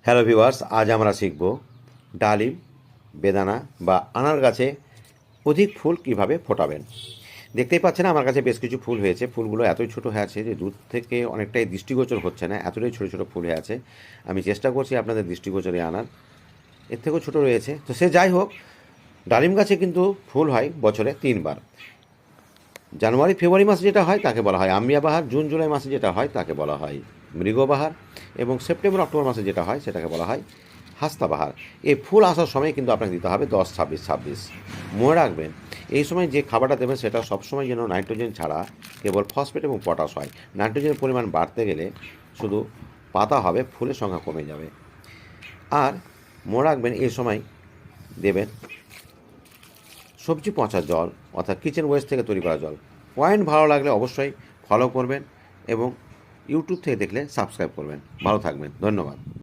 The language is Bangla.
হ্যালো ভিউয়ার্স, আজ আমরা শিখব ডালিম, বেদানা বা আনার গাছে অধিক ফুল কিভাবে ফোটাবেন। দেখতেই পাচ্ছেন আমার কাছে বেশ কিছু ফুল হয়েছে। ফুলগুলো এতই ছোটো হয়ে আছে যে দূর থেকে অনেকটাই দৃষ্টিগোচর হচ্ছে না, এতটাই ছোটো ছোটো ফুল হয়ে আছে। আমি চেষ্টা করছি আপনাদের দৃষ্টিগোচরে আনার, এর থেকেও ছোটো রয়েছে। তো সে যাই হোক, ডালিম গাছে কিন্তু ফুল হয় বছরে 3 বার। জানুয়ারি ফেব্রুয়ারি মাসে যেটা হয় তাকে বলা হয় আম্বিয়া বাহার, জুন জুলাই মাসে যেটা হয় তাকে বলা হয় মৃগবাহার, এবং সেপ্টেম্বর অক্টোবর মাসে যেটা হয় সেটাকে বলা হয় হাস্তাবাহার। এই ফুল আসার সময় কিন্তু আপনাকে দিতে হবে 10, 26, 26। মনে রাখবেন, এই সময় যে খাবারটা দেবেন সেটা সবসময় যেন নাইট্রোজেন ছাড়া কেবল ফসফেট এবং পটাশ হয়। নাইট্রোজেনের পরিমাণ বাড়তে গেলে শুধু পাতা হবে, ফুলের সংখ্যা কমে যাবে। আর মনে রাখবেন, এই সময় দেবেন সবজি পচা জল, অর্থাৎ কিচেন ওয়েস্ট থেকে তৈরি করা জল। পয়েন্ট ভালো লাগলে অবশ্যই ফলো করবেন এবং ইউটিউব থেকে দেখলে সাবস্ক্রাইব করবেন। ভালো থাকবেন, ধন্যবাদ।